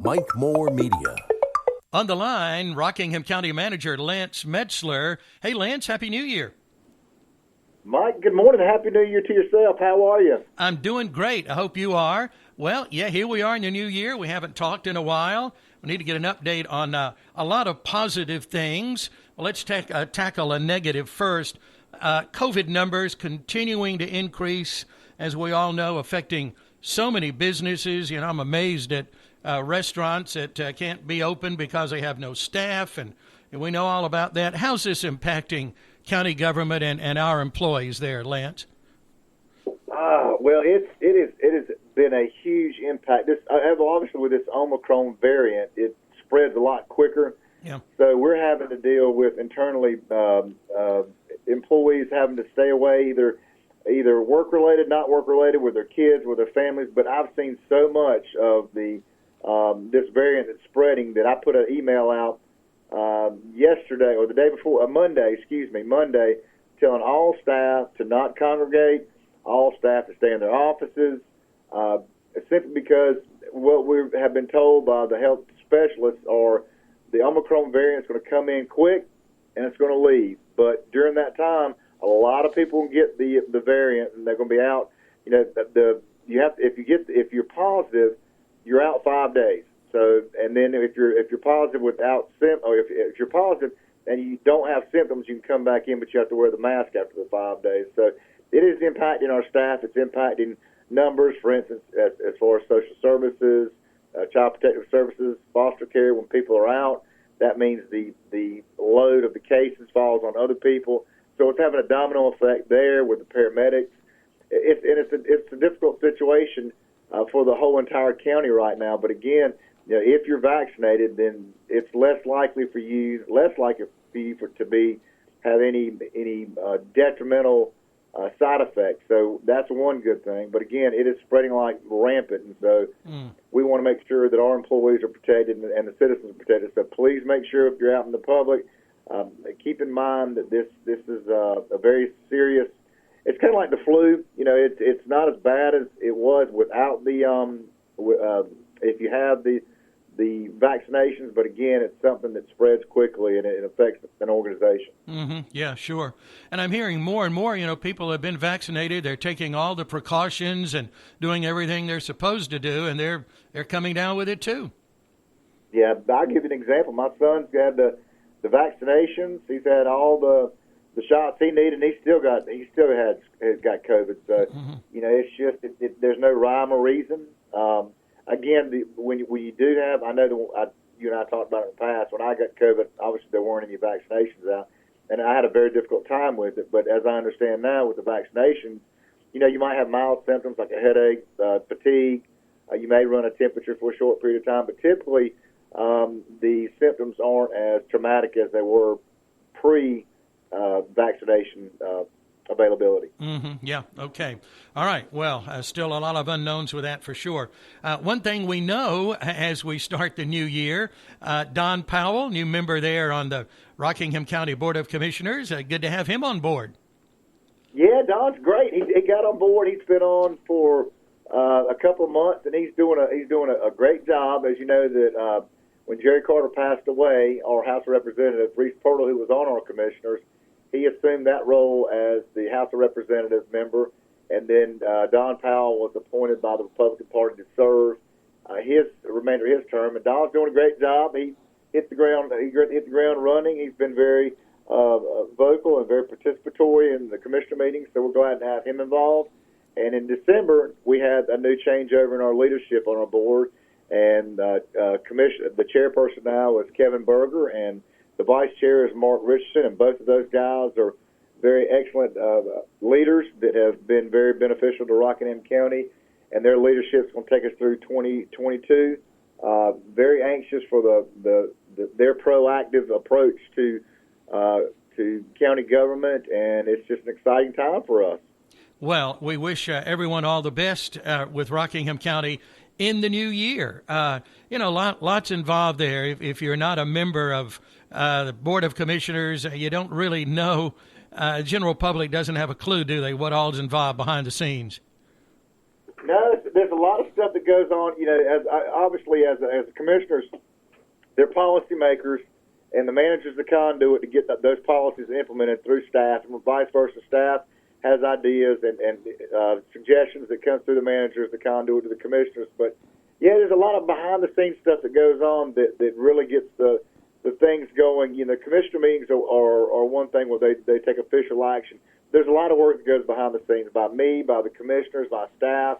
Mike Moore Media. On the line, Rockingham County Manager Lance Metzler. Hey, Lance, Happy New Year. Mike, good morning. Happy New Year to yourself. How are you? I'm doing great. I hope you are. Well, yeah, here we are in the new year. We haven't talked in a while. We need to get an update on a lot of positive things. Well, let's tackle a negative first. COVID numbers continuing to increase, as we all know, affecting so many businesses. You know, I'm amazed at restaurants that can't be open because they have no staff, and we know all about that. How's this impacting county government and our employees there, Lance? Well, it has been a huge impact. This obviously with this Omicron variant, it spreads a lot quicker. Yeah. So we're having to deal with internally employees having to stay away, either work related, not work related, with their kids, with their families. But I've seen so much of the this variant that's spreading that I put an email out yesterday or the day before, Monday, telling all staff to not congregate, all staff to stay in their offices, simply because what we have been told by the health specialists are the Omicron variant is going to come in quick and it's going to leave. But during that time, a lot of people will get the variant and they're going to be out. You know, if you're positive, you're out 5 days. So, and then if you're positive without or if you're positive and you don't have symptoms, you can come back in, but you have to wear the mask after the 5 days. So it is impacting our staff. It's impacting numbers, for instance, as far as social services, child protective services, foster care. When people are out, that means the load of the cases falls on other people. So it's having a domino effect there with the paramedics. It's a difficult situation for the whole entire county right now. But again, you know, if you're vaccinated, then it's less likely for you to have any detrimental side effects. So that's one good thing. But again, it is spreading like rampant, and so we want to make sure that our employees are protected and the citizens are protected. So please make sure if you're out in the public, keep in mind that this is a very serious. It's kind of like the flu. You know, it's not as bad as it was without the if you have the vaccinations, but again, it's something that spreads quickly and it affects an organization. Mm-hmm. Yeah, sure. And I'm hearing more and more, you know, people have been vaccinated, they're taking all the precautions and doing everything they're supposed to do, and they're coming down with it too. Yeah, I'll give you an example. My son's had the vaccinations. He's had all the shots he needed, and he still has got COVID. So, you know, it's just there's no rhyme or reason. Again, when you do have, I know you and I talked about it in the past. When I got COVID, obviously there weren't any vaccinations out, and I had a very difficult time with it. But as I understand now, with the vaccinations, you know, you might have mild symptoms like a headache, fatigue. You may run a temperature for a short period of time, but typically the symptoms aren't as traumatic as they were pre-vaccination availability. Yeah, okay. All right. Well, still a lot of unknowns with that for sure. One thing we know as we start the new year, Don Powell, new member there on the Rockingham County Board of Commissioners. Good to have him on board. Yeah, Don's great. He got on board. He's been on for a couple of months, and he's doing a great job. As you know, that when Jerry Carter passed away, our House of Representatives, Reese Portal, who was on our commissioners, he assumed that role as the House of Representatives member, and then Don Powell was appointed by the Republican Party to serve the remainder of his term. And Don's doing a great job. He hit the ground running. He's been very vocal and very participatory in the commissioner meetings, so we're glad to have him involved. And in December, we had a new changeover in our leadership on our board, and the chairperson now is Kevin Berger, and the vice chair is Mark Richardson, and both of those guys are very excellent leaders that have been very beneficial to Rockingham County, and their leadership is going to take us through 2022. Very anxious for their proactive approach to county government, and it's just an exciting time for us. Well, we wish everyone all the best with Rockingham County in the new year. You know, lots involved there. If you're not a member of the Board of Commissioners, you don't really know. General public doesn't have a clue, do they, what all's involved behind the scenes? No, there's a lot of stuff that goes on. Obviously as commissioners, they're policymakers, and the manager's the conduit to get those policies implemented through staff, and vice versa. Staff has ideas and suggestions that come through the manager as the conduit to the commissioners. But yeah, there's a lot of behind-the-scenes stuff that goes on that really gets the things going. Commissioner meetings are one thing where they take official action. There's a lot of work that goes behind the scenes by me, by the commissioners, by staff,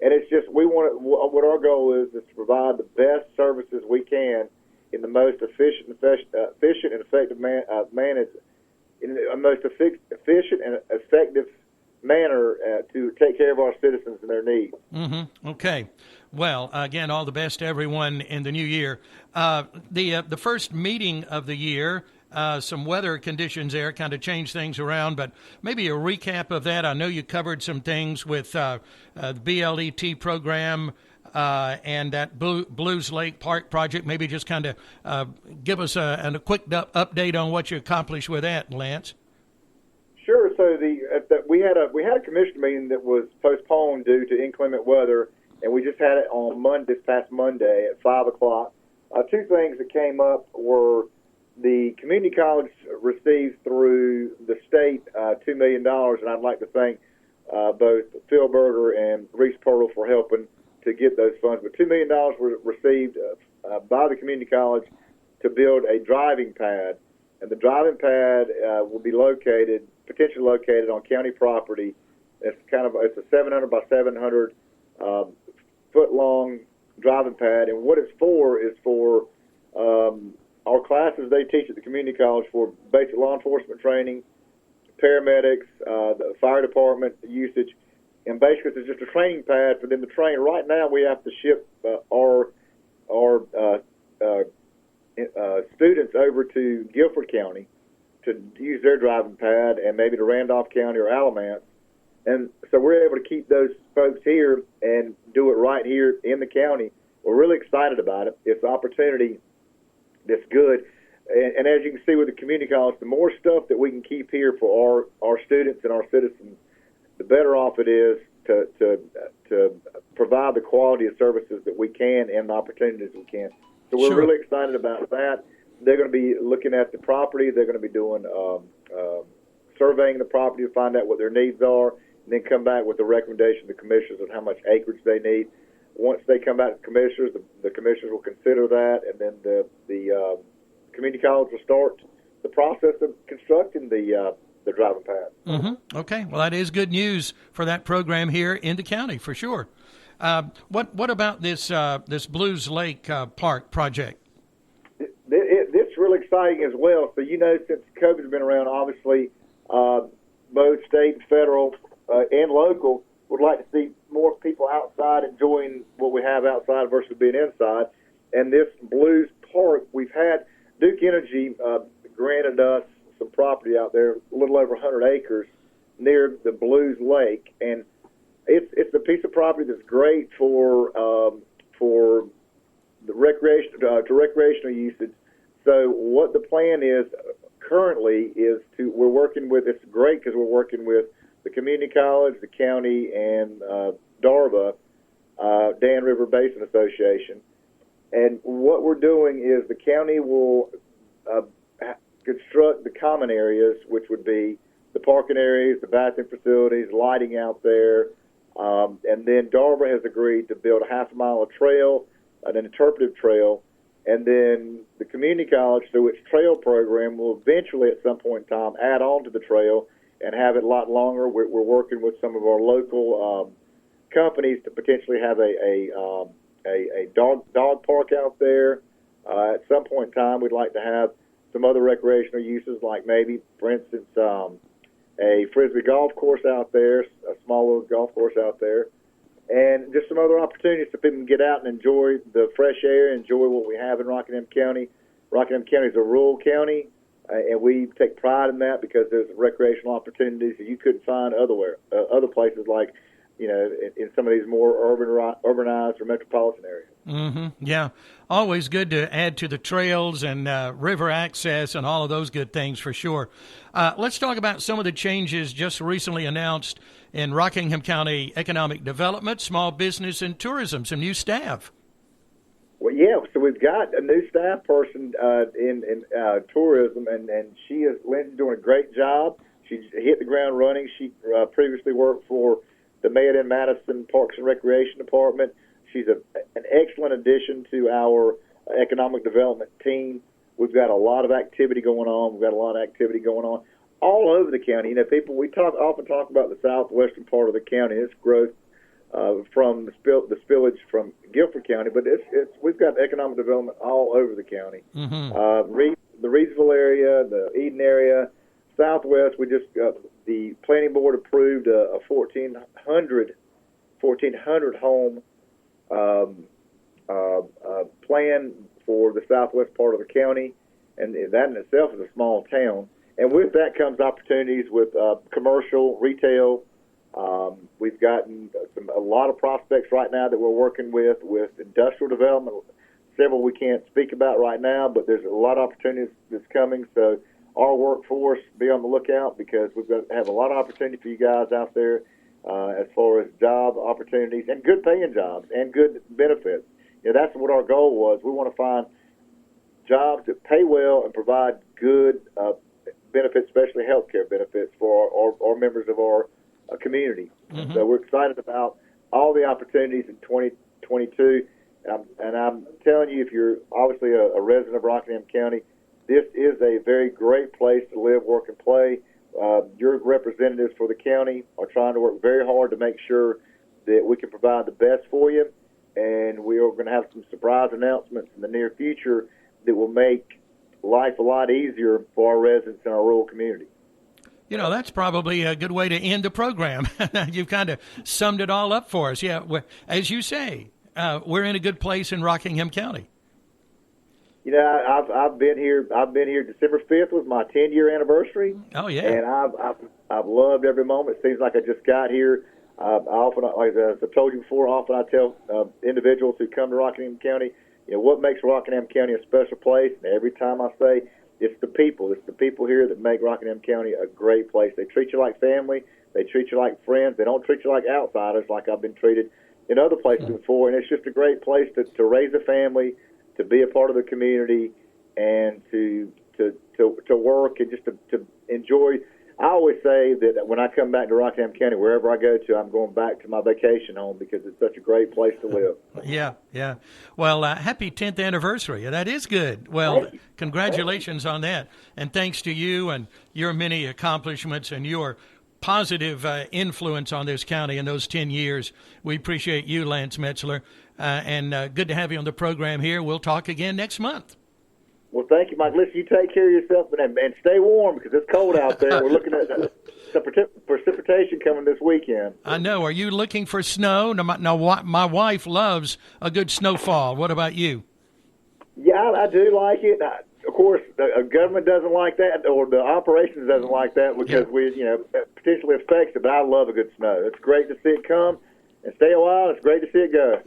and it's just what our goal is to provide the best services we can in the most efficient and effective manner to take care of our citizens and their needs. Mm-hmm. Okay. Well, again, all the best to everyone in the new year. The first meeting of the year, some weather conditions there kind of changed things around, but maybe a recap of that. I know you covered some things with the BLET program and that Blues Lake Park project. Maybe just kind of give us a quick update on what you accomplished with that, Lance. Sure. So we had a commission meeting that was postponed due to inclement weather, and we just had it on this past Monday at 5:00. Two things that came up were the community college received through the state $2 million, and I'd like to thank both Phil Berger and Reese Pirtle for helping to get those funds. But $2 million were received by the community college to build a driving pad, and the driving pad will be potentially located on county property. It's a 700 by 700 foot long driving pad, and what it's for is for our classes they teach at the community college for basic law enforcement training, paramedics, the fire department usage, and basically it's just a training pad for them to train. Right now we have to ship our students over to Guilford County to use their driving pad, and maybe to Randolph County or Alamance. And so we're able to keep those folks here and do it right here in the county. We're really excited about it. It's an opportunity that's good. And as you can see with the community college, the more stuff that we can keep here for our students and our citizens, the better off it is to provide the quality of services that we can and the opportunities we can. So we're really excited about that. They're going to be looking at the property. They're going to be doing surveying the property to find out what their needs are, and then come back with a recommendation to the commissioners on how much acreage they need. Once they come back to commissioners, the commissioners will consider that, and then the community college will start the process of constructing the driving pad. Mm-hmm. Okay. Well, that is good news for that program here in the county, for sure. What about this Blues Lake Park project? It's really exciting as well. So, since COVID's been around, obviously, both state and federal and local would like to see more people outside enjoying what we have outside versus being inside. And this Blues Park, we've had Duke Energy granted us some property out there, a little over 100 acres near the Blues Lake, and it's a piece of property that's great for the recreational usage. So what the plan is currently is we're working with. It's great because we're working with the community college, the county, and DARBA, Dan River Basin Association. And what we're doing is the county will construct the common areas, which would be the parking areas, the bathroom facilities, lighting out there, and then DARBA has agreed to build a half-mile of trail, an interpretive trail, and then the community college, through its trail program, will eventually at some point in time add on to the trail and have it a lot longer. We're working with some of our local companies to potentially have a dog park out there. At some point in time, we'd like to have some other recreational uses, like maybe, for instance, a frisbee golf course out there, a small little golf course out there, and just some other opportunities so people can get out and enjoy the fresh air, enjoy what we have in Rockingham County. Rockingham County is a rural county, and we take pride in that because there's recreational opportunities that you couldn't find other places, like in some of these more urbanized or metropolitan areas. Mm-hmm. Yeah, always good to add to the trails and river access and all of those good things for sure. Let's talk about some of the changes just recently announced in Rockingham County Economic Development, Small Business, and Tourism, some new staff. Well, yeah, so we've got a new staff person in tourism, and Lindsay's doing a great job. She's hit the ground running. She previously worked for the Mayett and Madison Parks and Recreation Department. She's an excellent addition to our economic development team. We've got a lot of activity going on. All over the county. We often talk about the southwestern part of the county, its growth from the spillage from Guilford County, but we've got economic development all over the county. Mm-hmm. The Reedsville area, the Eden area, Southwest. We just the planning board approved a 1,400 home plan for the southwest part of the county, and that in itself is a small town. And with that comes opportunities with commercial, retail. We've gotten a lot of prospects right now that we're working with industrial development. Several we can't speak about right now, but there's a lot of opportunities that's coming. So our workforce, be on the lookout, because we've got to have a lot of opportunity for you guys out there as far as job opportunities and good paying jobs and good benefits. That's what our goal was. We want to find jobs that pay well and provide good benefits, especially health care benefits for our members of our community. Mm-hmm. So we're excited about all the opportunities in 2022. And I'm telling you, if you're obviously a resident of Rockingham County, this is a very great place to live, work, and play. Your representatives for the county are trying to work very hard to make sure that we can provide the best for you. And we are going to have some surprise announcements in the near future that will make life a lot easier for our residents in our rural community. That's probably a good way to end the program. You've kind of summed it all up for us. Yeah, as you say, we're in a good place in Rockingham County. I've been here. December 5th was my 10-year anniversary. Oh yeah, and I've loved every moment. It seems like I just got here. As I've told you before, often I tell individuals who come to Rockingham County, what makes Rockingham County a special place. And every time I say, it's the people. It's the people here that make Rockingham County a great place. They treat you like family. They treat you like friends. They don't treat you like outsiders like I've been treated in other places before. And it's just a great place to raise a family, to be a part of the community, and to work and just to enjoy. I always say that when I come back to Rockingham County, wherever I go to, I'm going back to my vacation home because it's such a great place to live. Yeah. Well, happy 10th anniversary. That is good. Well, congratulations on that. And thanks to you and your many accomplishments and your positive influence on this county in those 10 years. We appreciate you, Lance Metzler, and good to have you on the program here. We'll talk again next month. Well, thank you, Mike. Listen, you take care of yourself and stay warm because it's cold out there. We're looking at some precipitation coming this weekend. I know. Are you looking for snow? Now, my wife loves a good snowfall. What about you? Yeah, I do like it. Of course, the government doesn't like that, or the operations doesn't like that because it potentially affects it. But I love a good snow. It's great to see it come and stay a while. It's great to see it go.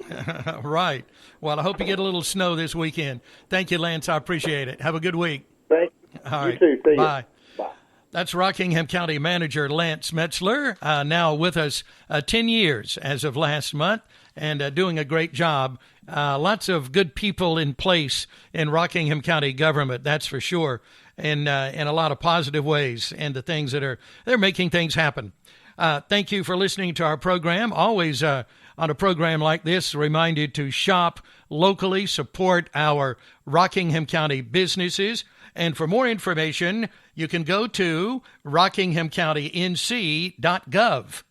Right. Well, I hope you get a little snow this weekend. Thank you, Lance. I appreciate it. Have a good week. Thank you. All right. You too. See Bye. You. Bye. That's Rockingham County Manager Lance Metzler, now with us 10 years as of last month, and doing a great job. Lots of good people in place in Rockingham County government, that's for sure, and in a lot of positive ways, and the things that they're making things happen. Thank you for listening to our program. Always on a program like this, reminded to shop locally, support our Rockingham County businesses. And for more information, you can go to rockinghamcountync.gov.